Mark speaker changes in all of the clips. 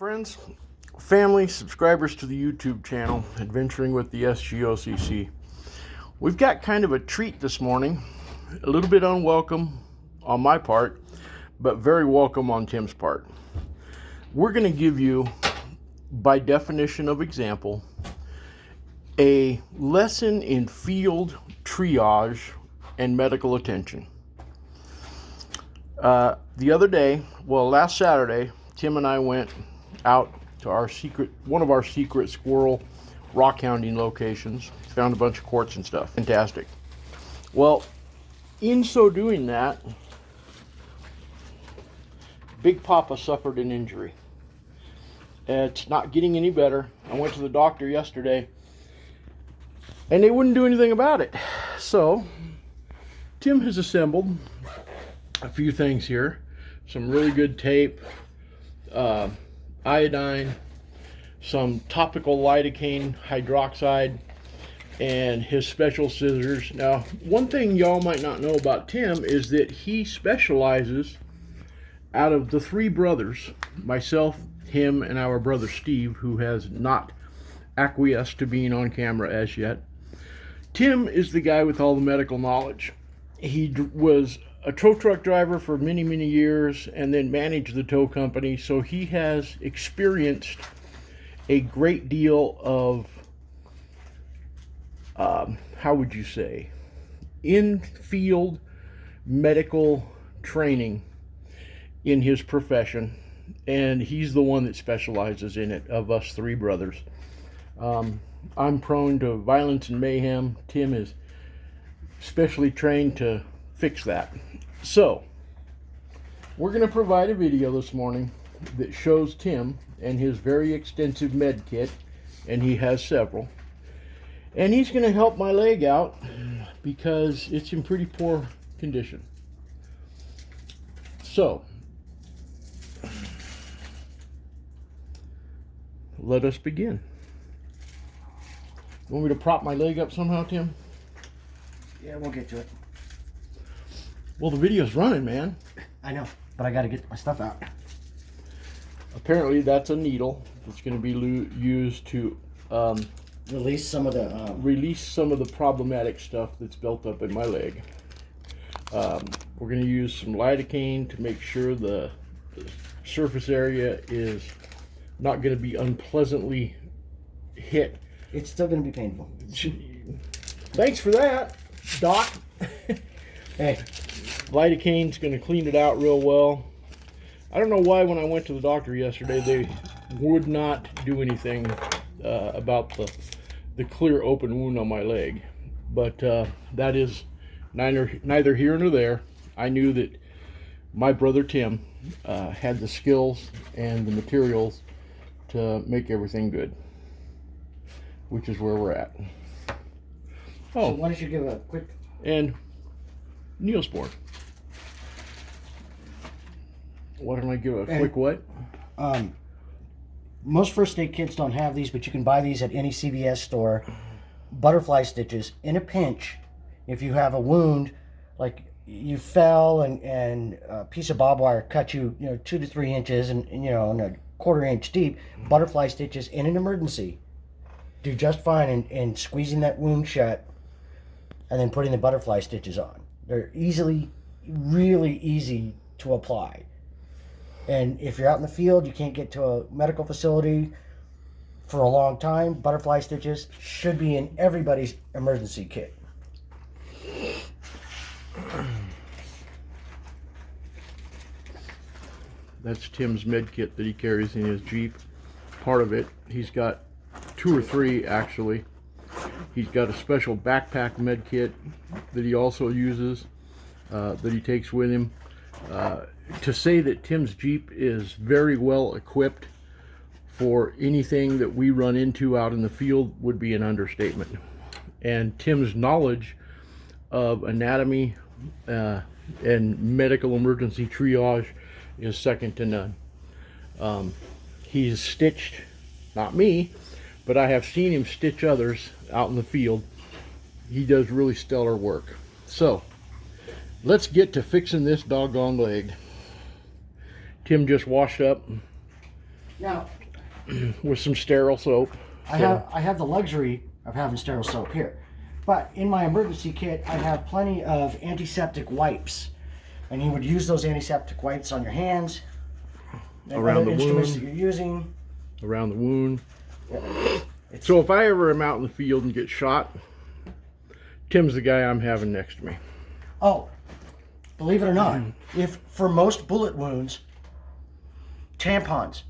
Speaker 1: Friends, family, subscribers to the YouTube channel, Adventuring with the S.G.O.C.C. We've got kind of a treat this morning, a little bit unwelcome on my part, but very welcome on Tim's part. We're going to give you, by definition of example, a lesson in field triage and medical attention. Last Saturday, Tim and I went out to one of our secret squirrel rock hounding locations. Found a bunch of quartz and stuff. Fantastic. Well, in so doing that, Big Papa suffered an injury. It's not getting any better. I went to the doctor yesterday, and they wouldn't do anything about it. So, Tim has assembled a few things here. Some really good tape, iodine, some topical lidocaine hydroxide, and his special scissors. Now, one thing y'all might not know about Tim is that he specializes, out of the three brothers, myself, him, and our brother Steve, who has not acquiesced to being on camera as yet. Tim is the guy with all the medical knowledge. He was a tow truck driver for many, many years and then managed the tow company. So he has experienced a great deal of, in-field medical training in his profession. And he's the one that specializes in it of us three brothers. I'm prone to violence and mayhem. Tim is specially trained to fix that. So, we're going to provide a video this morning that shows Tim and his very extensive med kit, and he has several. And he's going to help my leg out because it's in pretty poor condition. So, let us begin. Want me to prop my leg up somehow, Tim?
Speaker 2: Yeah, we'll get to it.
Speaker 1: Well, the video's running, man.
Speaker 2: I know, but I got to get my stuff out.
Speaker 1: Apparently, that's a needle that's going to be used to
Speaker 2: Release some of the
Speaker 1: problematic stuff that's built up in my leg. We're going to use some lidocaine to make sure the surface area is not going to be unpleasantly hit.
Speaker 2: It's still going to be painful.
Speaker 1: Thanks for that, Doc.
Speaker 2: Hey.
Speaker 1: Lidocaine's going to clean it out real well. I don't know why when I went to the doctor yesterday they would not do anything about the clear open wound on my leg. But that is neither here nor there. I knew that my brother Tim had the skills and the materials to make everything good, which is where we're at.
Speaker 2: Oh, so why don't you give a quick...
Speaker 1: And Neosporin. Why don't I give a quick what?
Speaker 2: Most first aid kits don't have these, but you can buy these at any CVS store. Butterfly stitches in a pinch. If you have a wound, like you fell and a piece of barbed wire cut you, 2 to 3 inches and and a quarter inch deep, butterfly stitches in an emergency do just fine in squeezing that wound shut and then putting the butterfly stitches on. They're really easy to apply. And if you're out in the field, you can't get to a medical facility for a long time, butterfly stitches should be in everybody's emergency kit.
Speaker 1: That's Tim's med kit that he carries in his Jeep. Part of it. He's got 2 or 3 actually. He's got a special backpack med kit that he also uses, that he takes with him. To say that Tim's Jeep is very well equipped for anything that we run into out in the field would be an understatement. And Tim's knowledge of anatomy and medical emergency triage is second to none. He's stitched, not me, but I have seen him stitch others out in the field. He does really stellar work. So, let's get to fixing this doggone leg. Tim just washed up
Speaker 2: Now,
Speaker 1: with some sterile soap.
Speaker 2: I have the luxury of having sterile soap here, but in my emergency kit I have plenty of antiseptic wipes, and you would use those antiseptic wipes on your hands and
Speaker 1: around the
Speaker 2: instruments
Speaker 1: wound.
Speaker 2: that you're using.
Speaker 1: Around the wound.
Speaker 2: Yeah.
Speaker 1: So if I ever am out in the field and get shot, Tim's the guy I'm having next to me.
Speaker 2: Oh, believe it or not, if for most bullet wounds, tampons,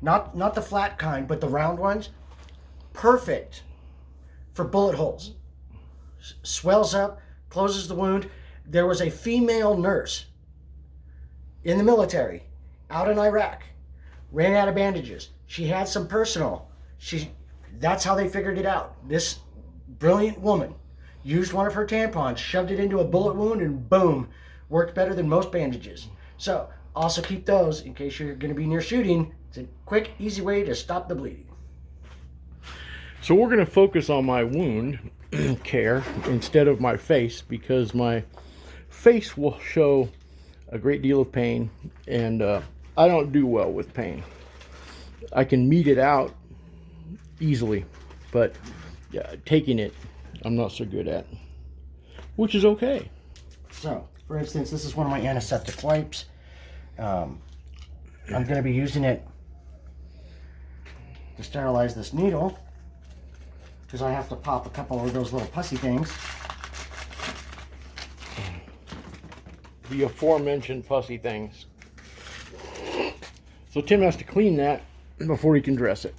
Speaker 2: not the flat kind, but the round ones, perfect for bullet holes. Swells up, closes the wound. There was a female nurse in the military out in Iraq, ran out of bandages. She had some personal. That's how they figured it out. This brilliant woman used one of her tampons, shoved it into a bullet wound, and boom, worked better than most bandages. So also keep those in case you're going to be near shooting. It's a quick, easy way to stop the bleeding.
Speaker 1: So we're going to focus on my wound care instead of my face, because my face will show a great deal of pain, and I don't do well with pain. I can mete it out easily, but taking it I'm not so good at, which is okay.
Speaker 2: So, for instance, this is one of my antiseptic wipes. I'm going to be using it to sterilize this needle, because I have to pop a couple of those little pussy things.
Speaker 1: The aforementioned pussy things. So Tim has to clean that before he can dress it.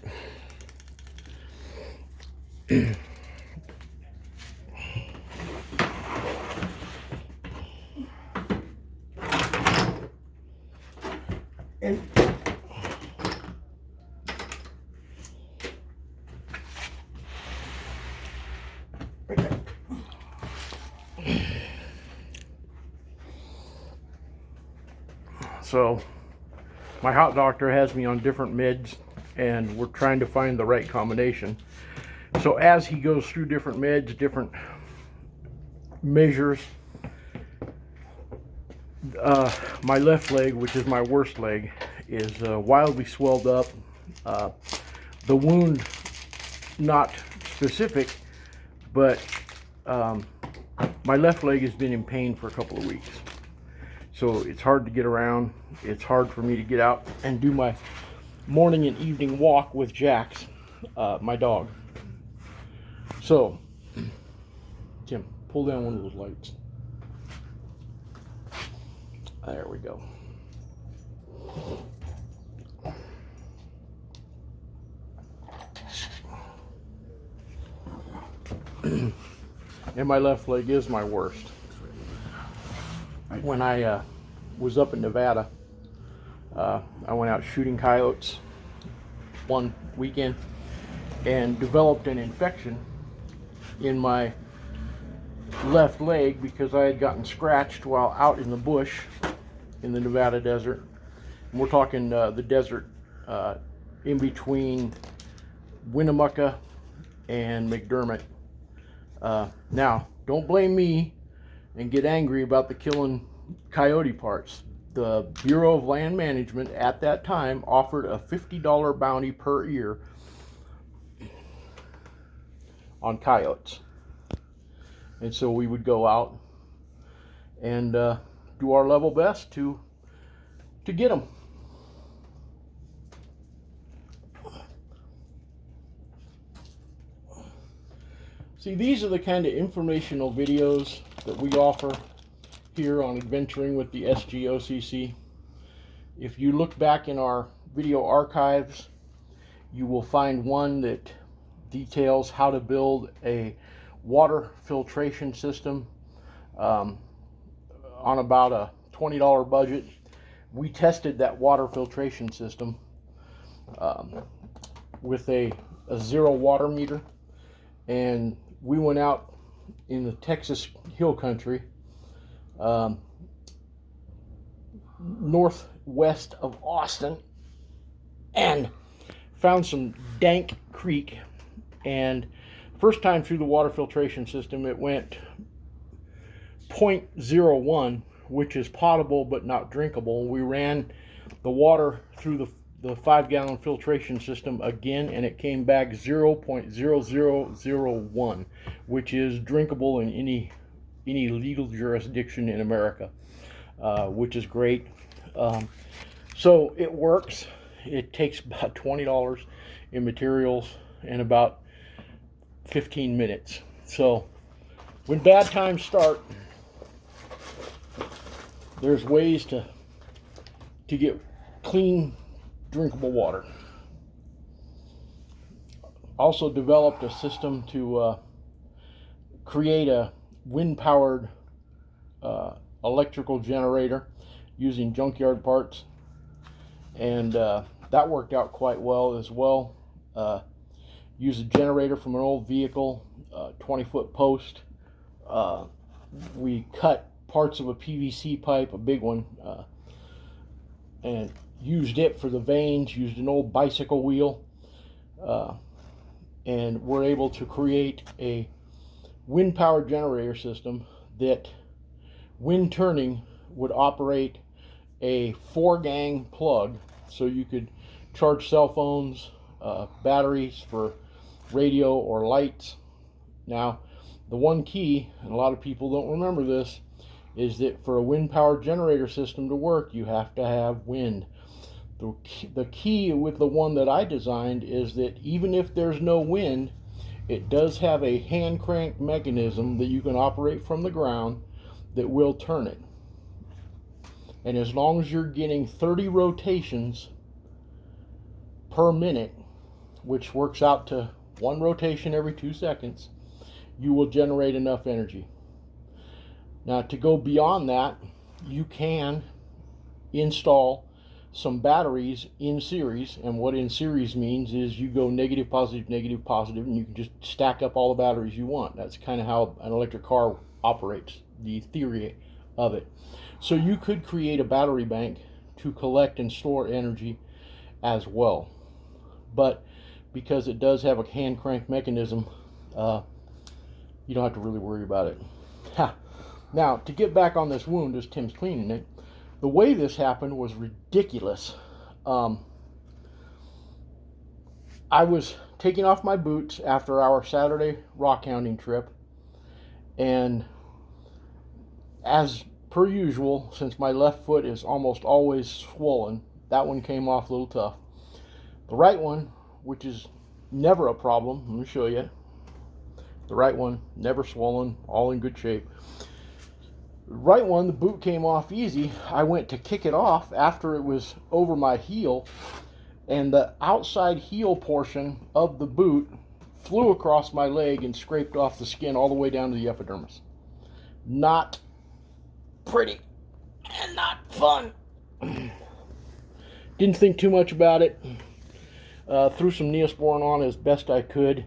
Speaker 2: And right there.
Speaker 1: So my hot doctor has me on different meds, and we're trying to find the right combination. So as he goes through different meds, different measures, my left leg, which is my worst leg, is wildly swelled up. The wound, not specific, but my left leg has been in pain for a couple of weeks. So it's hard to get around. It's hard for me to get out and do my morning and evening walk with Jax, my dog. So, Tim, pull down one of those lights. There we go. And my left leg is my worst. When I was up in Nevada, I went out shooting coyotes one weekend and developed an infection in my left leg because I had gotten scratched while out in the bush in the Nevada desert. And we're talking the desert in between Winnemucca and McDermott. Now, don't blame me and get angry about the killing coyote parts. The Bureau of Land Management at that time offered a $50 bounty per ear on coyotes. And so we would go out and do our level best to get them. See, these are the kind of informational videos that we offer here on Adventuring with the S.G.O.C.C. If you look back in our video archives, you will find one that details how to build a water filtration system on about a $20 budget. We tested that water filtration system with a zero water meter, and we went out in the Texas hill country northwest of Austin and found some dank creek, and first time through the water filtration system it went 0.01, which is potable but not drinkable. We ran the water through the 5-gallon filtration system again, and it came back 0.0001, which is drinkable in any legal jurisdiction in America, which is great. So it works. It takes about $20 in materials and about 15 minutes. So when bad times start, there's ways to get clean, drinkable water. Also developed a system to create a wind-powered electrical generator using junkyard parts, and that worked out quite well as well. Used a generator from an old vehicle, 20-foot post. We cut parts of a PVC pipe, a big one, and used it for the vanes, used an old bicycle wheel, and we're able to create a wind-powered generator system that, when turning, would operate a 4-gang plug, so you could charge cell phones, batteries for radio or lights. Now, the one key, and a lot of people don't remember this, is that for a wind-powered generator system to work, you have to have wind. The key with the one that I designed is that even if there's no wind, it does have a hand crank mechanism that you can operate from the ground that will turn it. And as long as you're getting 30 rotations per minute, which works out to 1 rotation every 2 seconds, you will generate enough energy. Now, to go beyond that, you can install some batteries in series, and what in series means is you go negative, positive, negative, positive, and you can just stack up all the batteries you want. That's kind of how an electric car operates, the theory of it. So you could create a battery bank to collect and store energy as well. But because it does have a hand crank mechanism, you don't have to really worry about it. Now, to get back on this wound as Tim's cleaning it, the way this happened was ridiculous. I was taking off my boots after our Saturday rock hounding trip, and as per usual, since my left foot is almost always swollen, that one came off a little tough. The right one, which is never a problem, let me show you. The right one, never swollen, all in good shape. The right one, the boot came off easy. I went to kick it off after it was over my heel, and the outside heel portion of the boot flew across my leg and scraped off the skin all the way down to the epidermis. Not pretty and not fun. Didn't think too much about it. Threw some Neosporin on as best I could,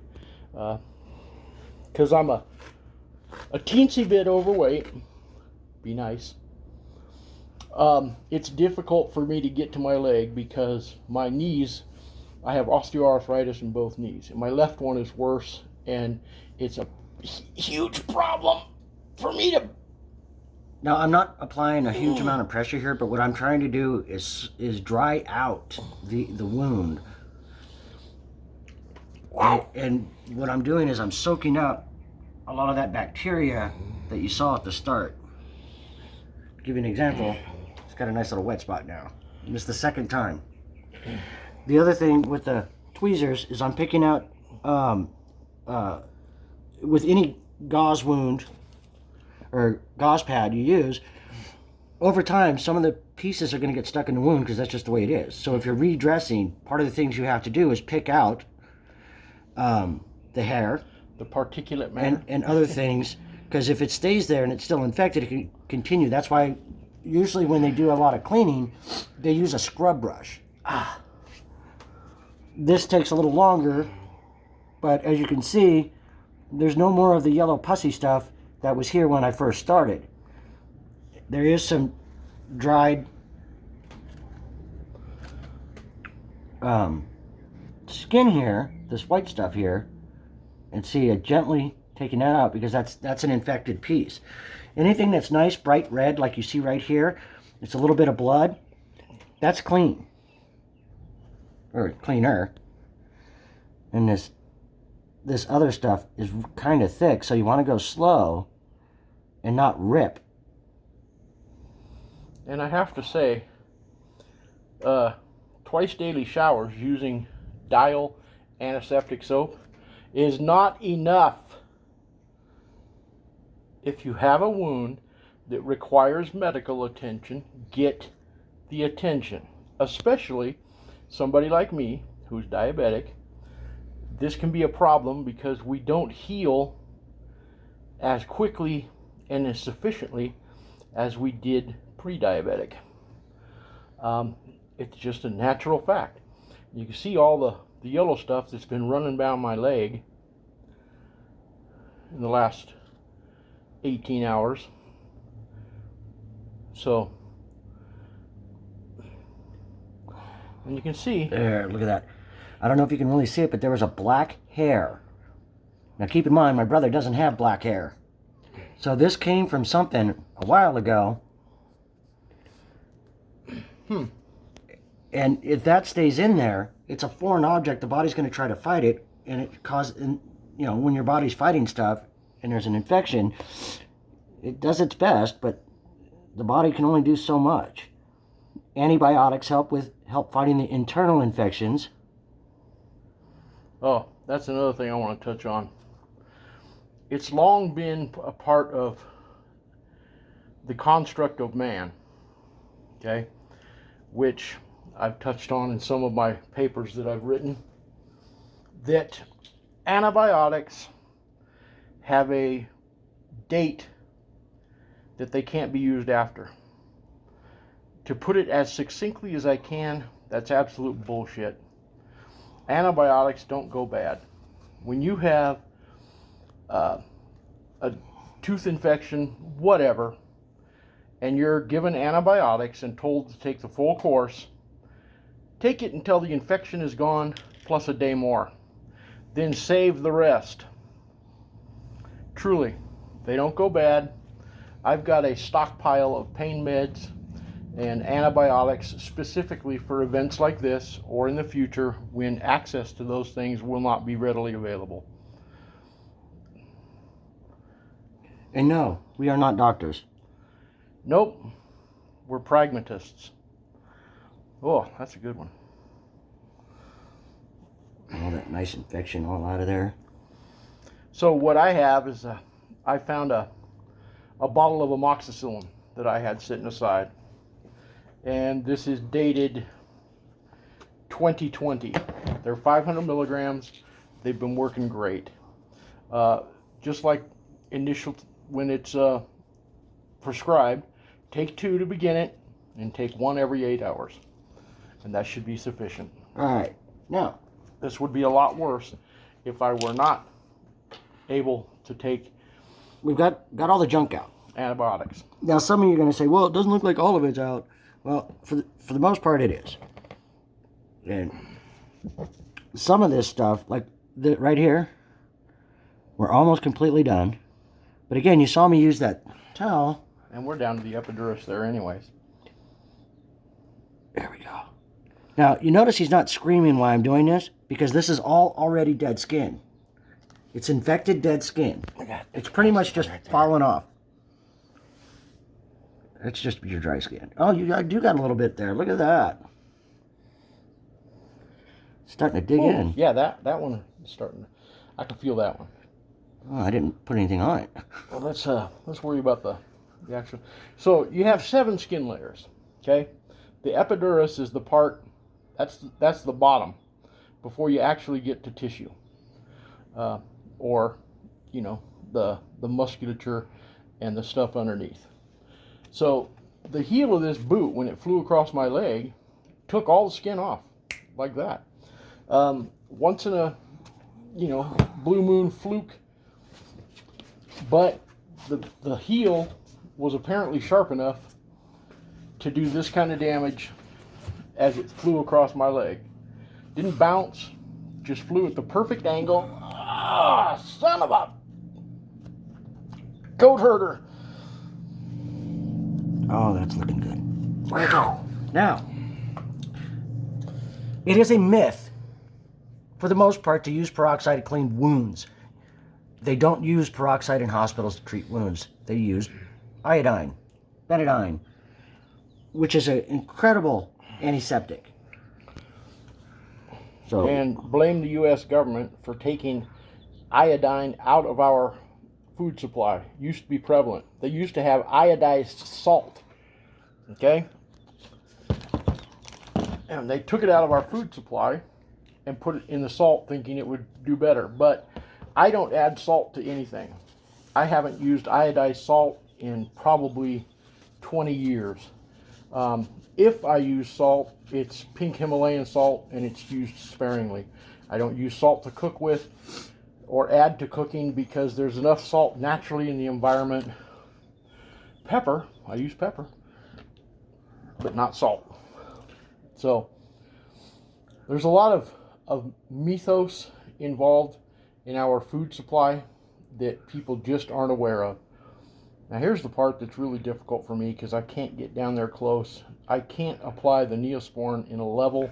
Speaker 1: because I'm a teensy bit overweight. Be nice. It's difficult for me to get to my leg because my knees, I have osteoarthritis in both knees, and my left one is worse, and it's a huge problem for me to...
Speaker 2: Now, I'm not applying a huge amount of pressure here, but what I'm trying to do is dry out the wound. And what I'm doing is I'm soaking up a lot of that bacteria that you saw at the start. To give you an example, it's got a nice little wet spot now. And it's the second time. The other thing with the tweezers is I'm picking out, with any gauze wound or gauze pad you use, over time some of the pieces are going to get stuck in the wound because that's just the way it is. So if you're redressing, part of the things you have to do is pick out the hair,
Speaker 1: the particulate matter,
Speaker 2: and other things, because if it stays there and it's still infected, it can continue. That's why usually when they do a lot of cleaning, they use a scrub brush. This takes a little longer, but as you can see, there's no more of the yellow pussy stuff that was here when I first started. There is some dried skin here, this white stuff here, and see, gently taking that out because that's an infected piece. Anything that's nice bright red like you see right here, it's a little bit of blood, that's clean. or cleaner. And this other stuff is kind of thick, so you want to go slow and not rip.
Speaker 1: And I have to say, twice daily showers using Dial antiseptic soap is not enough. If you have a wound that requires medical attention, get the attention. Especially somebody like me who's diabetic. This can be a problem because we don't heal as quickly and as sufficiently as we did pre-diabetic. It's just a natural fact. You can see all the yellow stuff that's been running down my leg in the last 18 hours. So, and you can see
Speaker 2: there, look at that. I don't know if you can really see it, but there was a black hair. Now keep in mind, my brother doesn't have black hair. So this came from something a while ago. And if that stays in there, it's a foreign object. The body's going to try to fight it, and it causes, you know, when your body's fighting stuff and there's an infection, it does its best, but the body can only do so much. Antibiotics help fighting the internal infections.
Speaker 1: Oh, that's another thing I want to touch on. It's long been a part of the construct of man, okay, which I've touched on in some of my papers that I've written, that antibiotics have a date that they can't be used after. To put it as succinctly as I can, that's absolute bullshit. Antibiotics don't go bad. When you have a tooth infection, whatever, and you're given antibiotics and told to take the full course, take it until the infection is gone, plus a day more. Then save the rest. Truly, they don't go bad. I've got a stockpile of pain meds and antibiotics specifically for events like this or in the future when access to those things will not be readily available.
Speaker 2: And no, we are not doctors.
Speaker 1: Nope, we're pragmatists. Oh, that's a good one.
Speaker 2: All that nice infection all out of there.
Speaker 1: So what I have is I found a bottle of amoxicillin that I had sitting aside. And this is dated 2020. They're 500 milligrams. They've been working great. Just like initial, when it's prescribed, take 2 to begin it and take 1 every 8 hours. And that should be sufficient.
Speaker 2: All right. Now,
Speaker 1: this would be a lot worse if I were not able to take
Speaker 2: we've got all the junk out.
Speaker 1: Antibiotics.
Speaker 2: Now, some of you are going to say, well, it doesn't look like all of it's out. Well, for the most part, it is. And some of this stuff, like right here, we're almost completely done. But again, you saw me use that towel.
Speaker 1: And we're down to the epidural there anyways.
Speaker 2: There we go. Now, you notice he's not screaming while I'm doing this, because this is all already dead skin. It's infected dead skin. It's pretty much just falling off. It's just your dry skin. Oh, I do got a little bit there. Look at that. Starting to dig in.
Speaker 1: Yeah, that one is starting. I can feel that one.
Speaker 2: Oh, I didn't put anything on it.
Speaker 1: Well, let's worry about the actual. So you have 7 skin layers. Okay, the epidural is the part. That's the bottom before you actually get to tissue, or you know the musculature and the stuff underneath. So the heel of this boot, when it flew across my leg, took all the skin off like that. Once in a blue moon fluke, but the heel was apparently sharp enough to do this kind of damage as it flew across my leg. Didn't bounce, just flew at the perfect angle. Ah, son of a goat herder.
Speaker 2: Oh, that's looking good. Now, It is a myth, for the most part, to use peroxide to clean wounds. They don't use peroxide in hospitals to treat wounds. They use iodine, betadine, which is an incredible antiseptic. So,
Speaker 1: And blame the U.S. government for taking iodine out of our food supply. Used to be prevalent. They used to have iodized salt. Okay? And they took it out of our food supply and put it in the salt thinking it would do better. But I don't add salt to anything. I haven't used iodized salt in probably 20 years. If I use salt, it's pink Himalayan salt, and it's used sparingly. I don't use salt to cook with or add to cooking because there's enough salt naturally in the environment. Pepper, I use pepper, but not salt. So there's a lot of mythos involved in our food supply that people just aren't aware of. Now here's the part that's really difficult for me because I can't get down there close. I can't apply the Neosporin in a level